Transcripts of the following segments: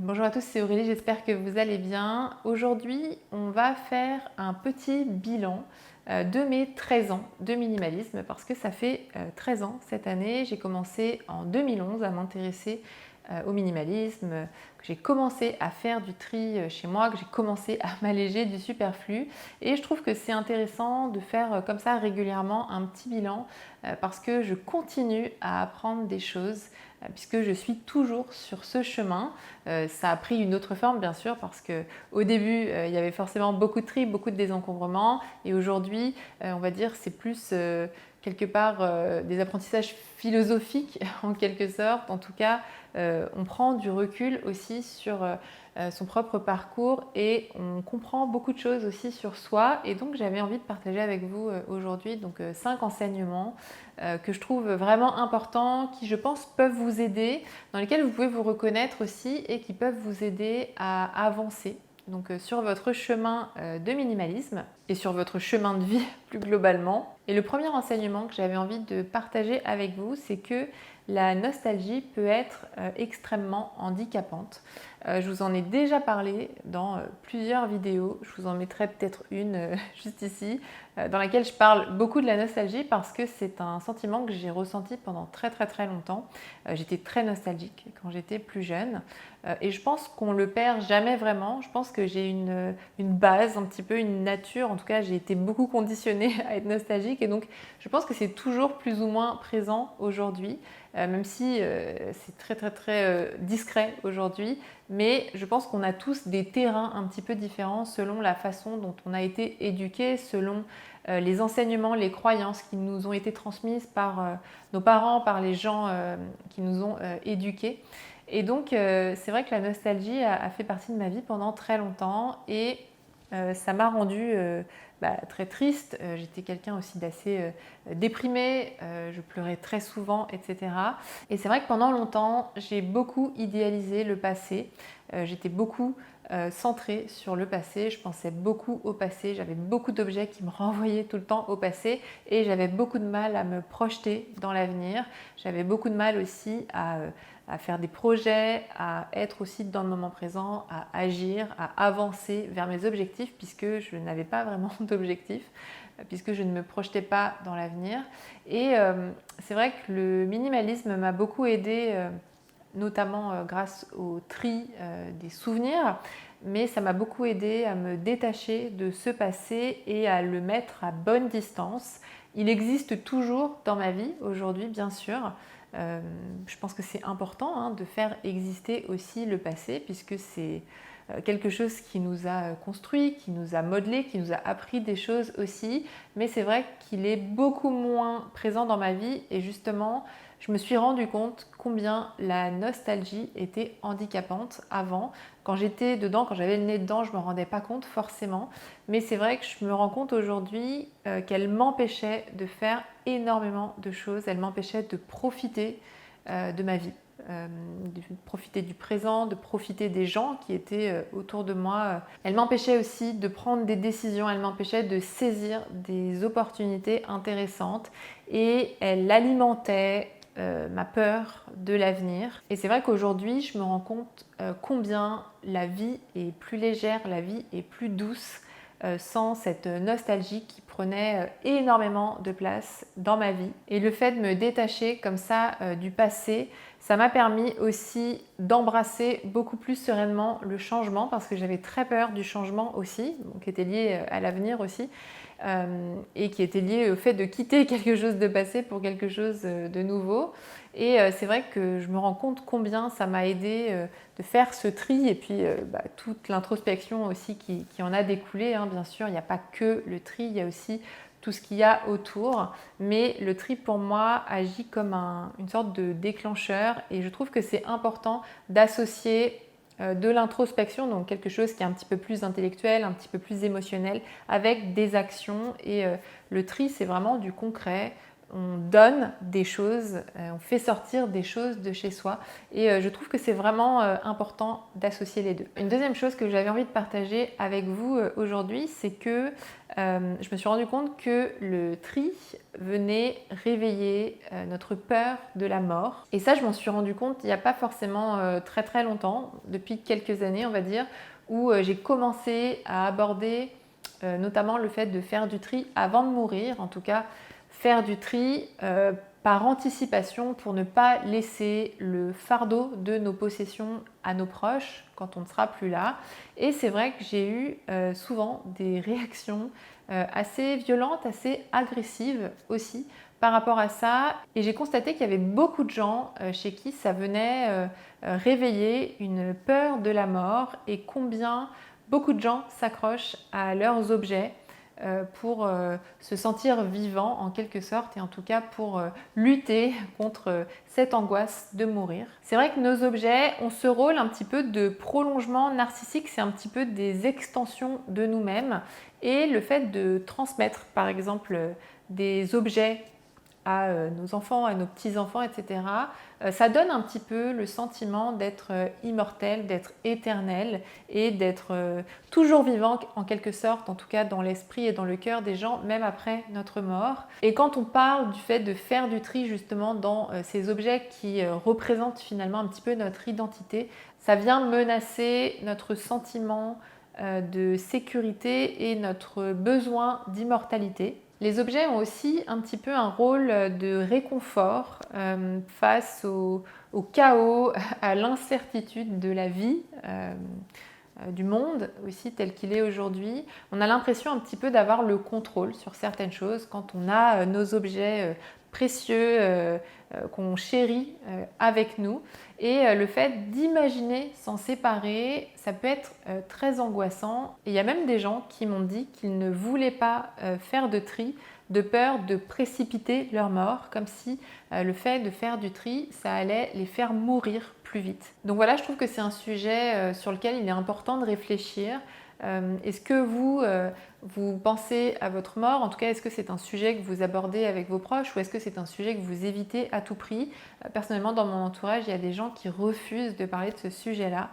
Bonjour à tous, c'est Aurélie, j'espère que vous allez bien. Aujourd'hui, on va faire un petit bilan de mes 13 ans de minimalisme parce que ça fait 13 ans cette année. J'ai commencé en 2011 à m'intéresser au minimalisme, que j'ai commencé à faire du tri chez moi, que j'ai commencé à m'alléger du superflu. Et je trouve que c'est intéressant de faire comme ça régulièrement un petit bilan parce que je continue à apprendre des choses puisque je suis toujours sur ce chemin. Ça a pris une autre forme bien sûr parce qu'au début il y avait forcément beaucoup de tri, beaucoup de désencombrement et aujourd'hui on va dire c'est plus quelque part des apprentissages philosophiques en quelque sorte. En tout cas on prend du recul aussi sur son propre parcours et on comprend beaucoup de choses aussi sur soi et donc j'avais envie de partager avec vous aujourd'hui donc 5 enseignements que je trouve vraiment importants, qui je pense peuvent vous aider, dans lesquels vous pouvez vous reconnaître aussi et qui peuvent vous aider à avancer donc sur votre chemin de minimalisme et sur votre chemin de vie plus globalement. Et le premier enseignement que j'avais envie de partager avec vous, c'est que la nostalgie peut être extrêmement handicapante. Je vous en ai déjà parlé dans plusieurs vidéos, je vous en mettrai peut-être une juste ici, dans laquelle je parle beaucoup de la nostalgie parce que c'est un sentiment que j'ai ressenti pendant très longtemps. J'étais très nostalgique quand j'étais plus jeune et je pense qu'on le perd jamais vraiment. Je pense que j'ai une base, un petit peu une nature, en tout cas j'ai été beaucoup conditionnée à être nostalgique et donc je pense que c'est toujours plus ou moins présent aujourd'hui, même si c'est très discret aujourd'hui. Mais je pense qu'on a tous des terrains un petit peu différents selon la façon dont on a été éduqué, selon les enseignements, les croyances qui nous ont été transmises par nos parents, par les gens qui nous ont éduqués. Et donc c'est vrai que la nostalgie a fait partie de ma vie pendant très longtemps et ça m'a rendue très triste. J'étais quelqu'un aussi d'assez déprimé, je pleurais très souvent, etc. Et c'est vrai que pendant longtemps, j'ai beaucoup idéalisé le passé. J'étais beaucoup centrée sur le passé, je pensais beaucoup au passé, j'avais beaucoup d'objets qui me renvoyaient tout le temps au passé et j'avais beaucoup de mal à me projeter dans l'avenir. J'avais beaucoup de mal aussi à faire des projets, à être aussi dans le moment présent, à agir, à avancer vers mes objectifs puisque je n'avais pas vraiment d'objectifs, puisque je ne me projetais pas dans l'avenir. Et c'est vrai que le minimalisme m'a beaucoup aidée, notamment grâce au tri des souvenirs, mais ça m'a beaucoup aidée à me détacher de ce passé et à le mettre à bonne distance. Il existe toujours dans ma vie aujourd'hui, bien sûr. Je pense que c'est important de faire exister aussi le passé, puisque c'est quelque chose qui nous a construit, qui nous a modelé, qui nous a appris des choses aussi. Mais c'est vrai qu'il est beaucoup moins présent dans ma vie et justement, je me suis rendu compte combien la nostalgie était handicapante avant. Quand j'étais dedans, quand j'avais le nez dedans, je ne me rendais pas compte forcément. Mais c'est vrai que je me rends compte aujourd'hui qu'elle m'empêchait de faire énormément de choses. Elle m'empêchait de profiter de ma vie, de profiter du présent, de profiter des gens qui étaient autour de moi. Elle m'empêchait aussi de prendre des décisions, elle m'empêchait de saisir des opportunités intéressantes et elle alimentait ma peur de l'avenir. Et c'est vrai qu'aujourd'hui, je me rends compte combien la vie est plus légère, la vie est plus douce sans cette nostalgie qui prenait énormément de place dans ma vie. Et le fait de me détacher comme ça du passé, ça m'a permis aussi d'embrasser beaucoup plus sereinement le changement parce que j'avais très peur du changement aussi, qui était lié à l'avenir aussi. Et qui était lié au fait de quitter quelque chose de passé pour quelque chose de nouveau. Et c'est vrai que je me rends compte combien ça m'a aidé de faire ce tri et puis toute l'introspection aussi qui en a découlé. Bien sûr, il n'y a pas que le tri, il y a aussi tout ce qu'il y a autour. Mais le tri pour moi agit comme une sorte de déclencheur et je trouve que c'est important d'associer de l'introspection, donc quelque chose qui est un petit peu plus intellectuel, un petit peu plus émotionnel, avec des actions. Et le tri, c'est vraiment du concret. on donne des choses, on fait sortir des choses de chez soi. Et je trouve que c'est vraiment important d'associer les deux. Une deuxième chose que j'avais envie de partager avec vous aujourd'hui, c'est que je me suis rendu compte que le tri venait réveiller notre peur de la mort. Et ça, je m'en suis rendu compte il n'y a pas forcément très très longtemps, depuis quelques années on va dire, où j'ai commencé à aborder notamment le fait de faire du tri avant de mourir, en tout cas faire du tri par anticipation pour ne pas laisser le fardeau de nos possessions à nos proches quand on ne sera plus là. Et c'est vrai que j'ai eu souvent des réactions assez violentes, assez agressives aussi par rapport à ça. Et j'ai constaté qu'il y avait beaucoup de gens chez qui ça venait réveiller une peur de la mort et combien beaucoup de gens s'accrochent à leurs objets pour se sentir vivant en quelque sorte et en tout cas pour lutter contre cette angoisse de mourir. C'est vrai que nos objets ont ce rôle un petit peu de prolongement narcissique, c'est un petit peu des extensions de nous-mêmes et le fait de transmettre par exemple des objets à nos enfants, à nos petits-enfants, etc., ça donne un petit peu le sentiment d'être immortel, d'être éternel et d'être toujours vivant en quelque sorte, en tout cas dans l'esprit et dans le cœur des gens, même après notre mort. Et quand on parle du fait de faire du tri justement dans ces objets qui représentent finalement un petit peu notre identité, ça vient menacer notre sentiment de sécurité et notre besoin d'immortalité. Les objets ont aussi un petit peu un rôle de réconfort face au chaos, à l'incertitude de la vie, du monde aussi tel qu'il est aujourd'hui. On a l'impression un petit peu d'avoir le contrôle sur certaines choses quand on a nos objets précieux qu'on chérit avec nous. Et le fait d'imaginer s'en séparer, ça peut être très angoissant. Et il y a même des gens qui m'ont dit qu'ils ne voulaient pas faire de tri de peur de précipiter leur mort, comme si le fait de faire du tri, ça allait les faire mourir plus vite. Donc voilà, je trouve que c'est un sujet sur lequel il est important de réfléchir. Est-ce que vous pensez à votre mort? En tout cas, est-ce que c'est un sujet que vous abordez avec vos proches ou est-ce que c'est un sujet que vous évitez à tout prix? Personnellement, dans mon entourage, il y a des gens qui refusent de parler de ce sujet-là,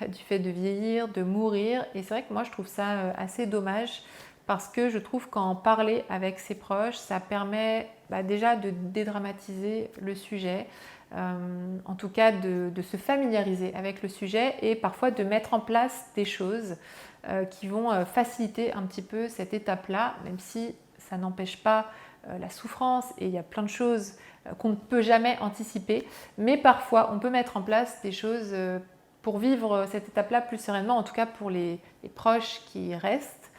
du fait de vieillir, de mourir. Et c'est vrai que moi, je trouve ça assez dommage parce que je trouve qu'en parler avec ses proches, ça permet déjà de dédramatiser le sujet, en tout cas de se familiariser avec le sujet et parfois de mettre en place des choses qui vont faciliter un petit peu cette étape-là, même si ça n'empêche pas la souffrance et il y a plein de choses qu'on ne peut jamais anticiper, mais parfois on peut mettre en place des choses pour vivre cette étape-là plus sereinement, en tout cas pour les proches qui restent.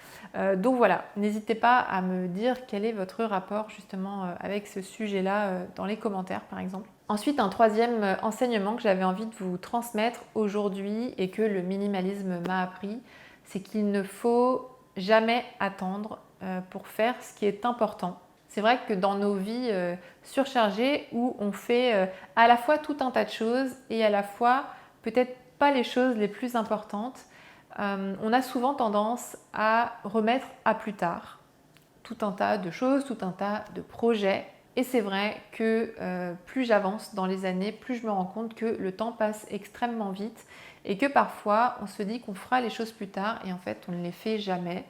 Donc voilà, n'hésitez pas à me dire quel est votre rapport justement avec ce sujet-là dans les commentaires par exemple. Ensuite, un troisième enseignement que j'avais envie de vous transmettre aujourd'hui et que le minimalisme m'a appris, c'est qu'il ne faut jamais attendre pour faire ce qui est important. C'est vrai que dans nos vies surchargées où on fait à la fois tout un tas de choses et à la fois peut-être pas les choses les plus importantes, on a souvent tendance à remettre à plus tard tout un tas de choses, tout un tas de projets. Et c'est vrai que plus j'avance dans les années, plus je me rends compte que le temps passe extrêmement vite et que parfois on se dit qu'on fera les choses plus tard et en fait on ne les fait jamais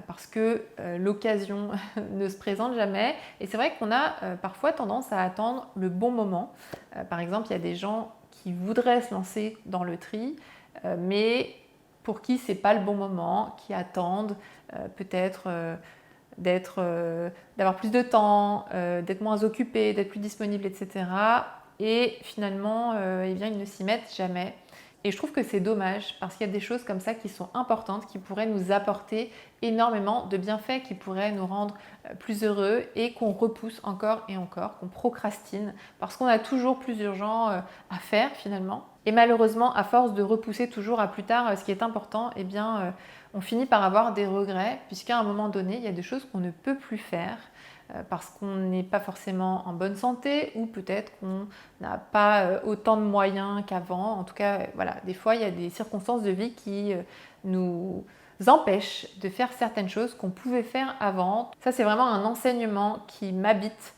parce que l'occasion ne se présente jamais. Et c'est vrai qu'on a parfois tendance à attendre le bon moment. Par exemple, il y a des gens qui voudraient se lancer dans le tri, mais pour qui c'est pas le bon moment, qui attendent peut-être d'avoir plus de temps, d'être moins occupés, d'être plus disponibles, etc. Et finalement, ils ne s'y mettent jamais. Et je trouve que c'est dommage parce qu'il y a des choses comme ça qui sont importantes, qui pourraient nous apporter énormément de bienfaits, qui pourraient nous rendre plus heureux et qu'on repousse encore et encore, qu'on procrastine parce qu'on a toujours plus urgent à faire finalement. Et malheureusement, à force de repousser toujours à plus tard ce qui est important, eh bien, on finit par avoir des regrets puisqu'à un moment donné, il y a des choses qu'on ne peut plus faire parce qu'on n'est pas forcément en bonne santé ou peut-être qu'on n'a pas autant de moyens qu'avant. En tout cas, voilà, des fois, il y a des circonstances de vie qui nous empêchent de faire certaines choses qu'on pouvait faire avant. Ça, c'est vraiment un enseignement qui m'habite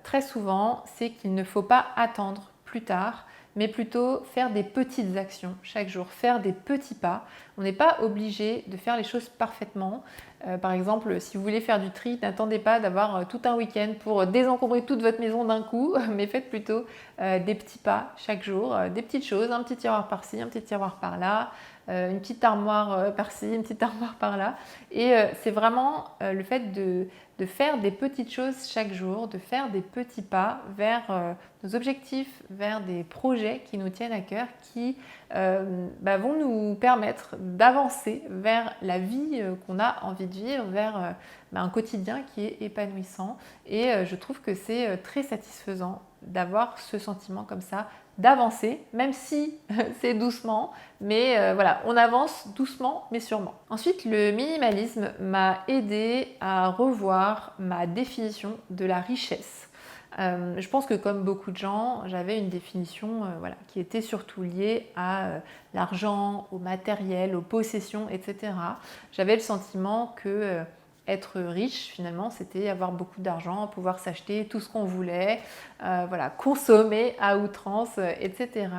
très souvent, c'est qu'il ne faut pas attendre plus tard, mais plutôt faire des petites actions chaque jour, faire des petits pas. On n'est pas obligé de faire les choses parfaitement. Par exemple, si vous voulez faire du tri, n'attendez pas d'avoir tout un week-end pour désencombrer toute votre maison d'un coup, mais faites plutôt des petits pas chaque jour, des petites choses, un petit tiroir par-ci, un petit tiroir par-là, une petite armoire par-ci, une petite armoire par-là. Et c'est vraiment le fait de faire des petites choses chaque jour, de faire des petits pas vers nos objectifs, vers des projets qui nous tiennent à cœur, qui vont nous permettre d'avancer vers la vie qu'on a envie de vivre, vers un quotidien qui est épanouissant. Et je trouve que c'est très satisfaisant d'avoir ce sentiment comme ça, d'avancer, même si c'est doucement, mais voilà, on avance doucement mais sûrement. Ensuite, le minimalisme m'a aidé à revoir ma définition de la richesse. Je pense que comme beaucoup de gens, j'avais une définition qui était surtout liée à l'argent, au matériel, aux possessions, etc. J'avais le sentiment que être riche, finalement, c'était avoir beaucoup d'argent, pouvoir s'acheter tout ce qu'on voulait, consommer à outrance, etc.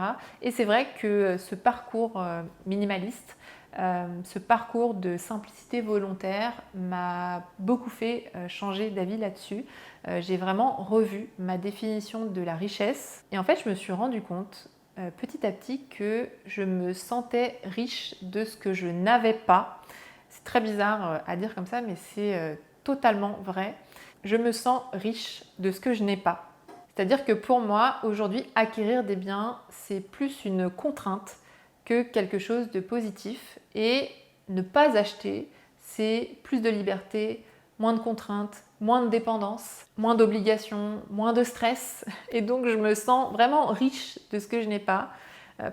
Et c'est vrai que ce parcours minimaliste, ce parcours de simplicité volontaire m'a beaucoup fait changer d'avis là-dessus. J'ai vraiment revu ma définition de la richesse et en fait je me suis rendu compte petit à petit que je me sentais riche de ce que je n'avais pas. C'est très bizarre à dire comme ça, mais c'est totalement vrai. Je me sens riche de ce que je n'ai pas. C'est-à-dire que pour moi, aujourd'hui, acquérir des biens, c'est plus une contrainte que quelque chose de positif. Et ne pas acheter, c'est plus de liberté, moins de contraintes, moins de dépendance, moins d'obligations, moins de stress. Et donc, je me sens vraiment riche de ce que je n'ai pas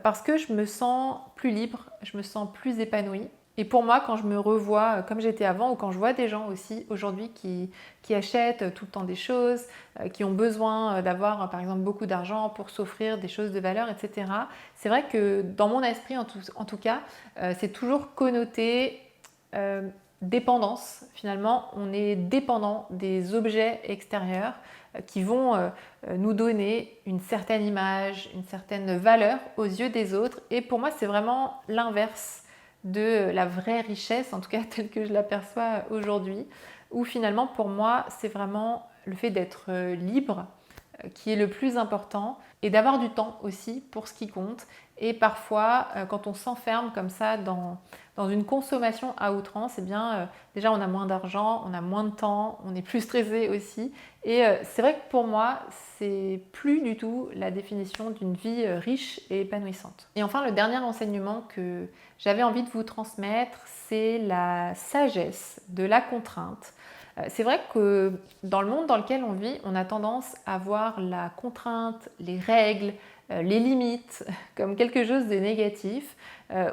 parce que je me sens plus libre, je me sens plus épanouie. Et pour moi, quand je me revois comme j'étais avant, ou quand je vois des gens aussi aujourd'hui qui achètent tout le temps des choses, qui ont besoin d'avoir par exemple beaucoup d'argent pour s'offrir des choses de valeur, etc. C'est vrai que dans mon esprit, en tout cas, c'est toujours connoté dépendance. Finalement, on est dépendant des objets extérieurs qui vont nous donner une certaine image, une certaine valeur aux yeux des autres. Et pour moi, c'est vraiment l'inverse de la vraie richesse, en tout cas telle que je l'aperçois aujourd'hui, où finalement pour moi c'est vraiment le fait d'être libre qui est le plus important et d'avoir du temps aussi pour ce qui compte. Et parfois quand on s'enferme comme ça dans une consommation à outrance, eh bien déjà on a moins d'argent, on a moins de temps, on est plus stressé aussi. Et c'est vrai que pour moi c'est plus du tout la définition d'une vie riche et épanouissante. Et enfin le dernier enseignement que j'avais envie de vous transmettre, c'est la sagesse de la contrainte. C'est vrai que dans le monde dans lequel on vit, on a tendance à voir la contrainte, les règles, les limites comme quelque chose de négatif.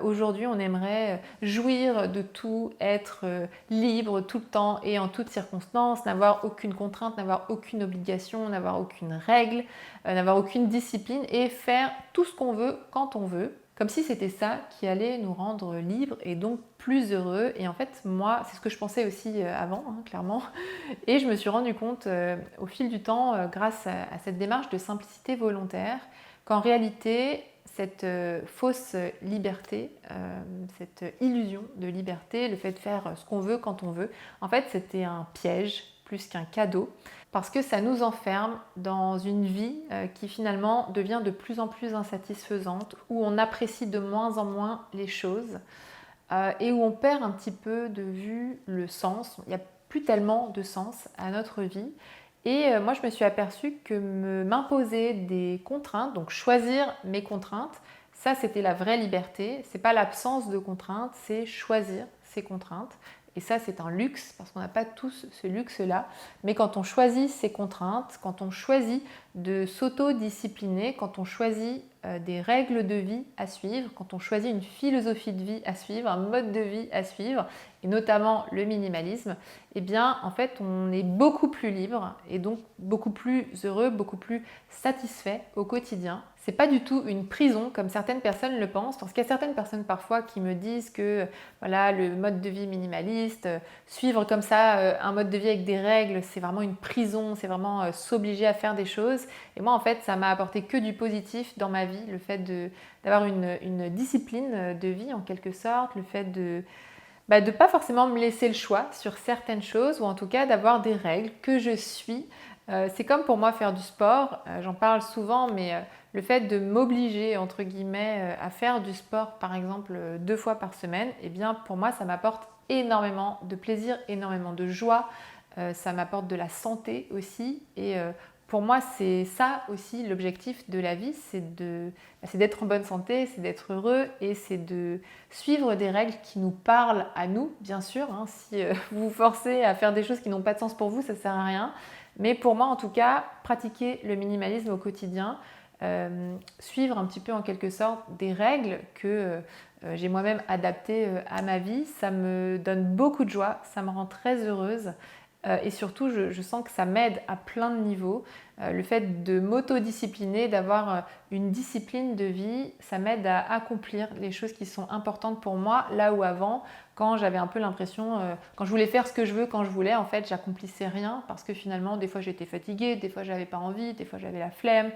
Aujourd'hui, on aimerait jouir de tout, être libre tout le temps et en toutes circonstances, n'avoir aucune contrainte, n'avoir aucune obligation, n'avoir aucune règle, n'avoir aucune discipline et faire tout ce qu'on veut quand on veut. Comme si c'était ça qui allait nous rendre libres et donc plus heureux. Et en fait, moi, c'est ce que je pensais aussi avant, clairement. Et je me suis rendu compte au fil du temps, grâce à cette démarche de simplicité volontaire, qu'en réalité, cette fausse liberté, cette illusion de liberté, le fait de faire ce qu'on veut quand on veut, en fait, c'était un piège plus qu'un cadeau. Parce que ça nous enferme dans une vie qui finalement devient de plus en plus insatisfaisante, où on apprécie de moins en moins les choses et où on perd un petit peu de vue le sens. Il n'y a plus tellement de sens à notre vie. Et moi, je me suis aperçue que m'imposer des contraintes, donc choisir mes contraintes, ça c'était la vraie liberté. C'est pas l'absence de contraintes, c'est choisir ses contraintes. Et ça, c'est un luxe parce qu'on n'a pas tous ce luxe-là. Mais quand on choisit ses contraintes, quand on choisit de s'auto-discipliner, quand on choisit des règles de vie à suivre, quand on choisit une philosophie de vie à suivre, un mode de vie à suivre, et notamment le minimalisme, eh bien, en fait, on est beaucoup plus libre et donc beaucoup plus heureux, beaucoup plus satisfait au quotidien. c'est pas du tout une prison comme certaines personnes le pensent, parce qu'il y a certaines personnes parfois qui me disent que voilà, le mode de vie minimaliste, suivre comme ça un mode de vie avec des règles, c'est vraiment une prison, c'est vraiment s'obliger à faire des choses. Et moi en fait, ça m'a apporté que du positif dans ma vie, le fait d'avoir une discipline de vie en quelque sorte, le fait de ne pas forcément me laisser le choix sur certaines choses, ou en tout cas d'avoir des règles que je suis. C'est comme pour moi faire du sport, j'en parle souvent, mais le fait de m'obliger, entre guillemets, à faire du sport, par exemple, 2 fois par semaine, eh bien pour moi ça m'apporte énormément de plaisir, énormément de joie, ça m'apporte de la santé aussi, et pour moi c'est ça aussi l'objectif de la vie, c'est d'être en bonne santé, c'est d'être heureux, et c'est de suivre des règles qui nous parlent à nous, bien sûr, hein. Si vous vous forcez à faire des choses qui n'ont pas de sens pour vous, ça ne sert à rien. Mais pour moi, en tout cas, pratiquer le minimalisme au quotidien, suivre un petit peu en quelque sorte des règles que j'ai moi-même adaptées à ma vie, ça me donne beaucoup de joie, ça me rend très heureuse. Et surtout, je sens que ça m'aide à plein de niveaux. Le fait de m'autodiscipliner, d'avoir une discipline de vie, ça m'aide à accomplir les choses qui sont importantes pour moi, là où avant, quand j'avais un peu l'impression, quand je voulais faire ce que je veux, quand je voulais, en fait, j'accomplissais rien parce que finalement, des fois j'étais fatiguée, des fois j'avais pas envie, des fois j'avais la flemme.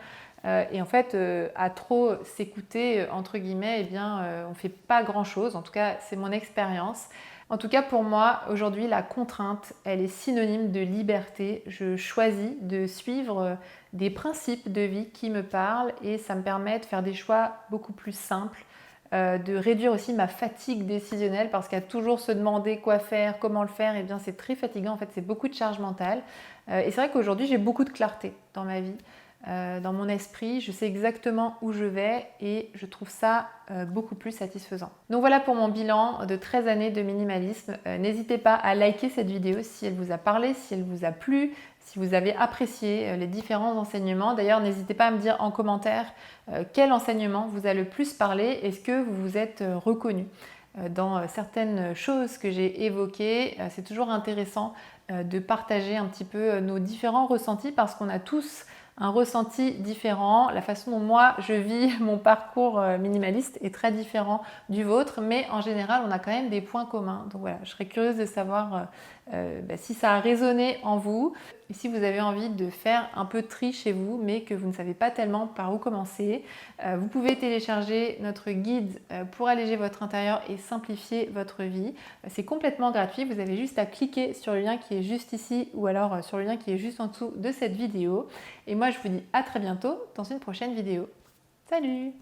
Et en fait, à trop s'écouter, entre guillemets, eh bien, on fait pas grand-chose. En tout cas, c'est mon expérience. En tout cas, pour moi, aujourd'hui, la contrainte, elle est synonyme de liberté. Je choisis de suivre des principes de vie qui me parlent, et ça me permet de faire des choix beaucoup plus simples, de réduire aussi ma fatigue décisionnelle, parce qu'à toujours se demander quoi faire, comment le faire, eh bien c'est très fatigant. En fait, c'est beaucoup de charge mentale. Et c'est vrai qu'aujourd'hui, j'ai beaucoup de clarté dans ma vie. Dans mon esprit, je sais exactement où je vais, et je trouve ça beaucoup plus satisfaisant. Donc voilà pour mon bilan de 13 années de minimalisme. N'hésitez pas à liker cette vidéo si elle vous a parlé, si elle vous a plu, si vous avez apprécié les différents enseignements. D'ailleurs, n'hésitez pas à me dire en commentaire quel enseignement vous a le plus parlé. Est-ce que vous vous êtes reconnu dans certaines choses que j'ai évoquées? C'est toujours intéressant de partager un petit peu nos différents ressentis, parce qu'on a tous un ressenti différent. La façon dont moi je vis mon parcours minimaliste est très différent du vôtre, mais en général on a quand même des points communs. Donc voilà, je serais curieuse de savoir si ça a résonné en vous, et si vous avez envie de faire un peu de tri chez vous mais que vous ne savez pas tellement par où commencer. Vous pouvez télécharger notre guide pour alléger votre intérieur et simplifier votre vie. C'est complètement gratuit, vous avez juste à cliquer sur le lien qui est juste ici, ou alors sur le lien qui est juste en dessous de cette vidéo. Et moi je vous dis à très bientôt dans une prochaine vidéo. Salut!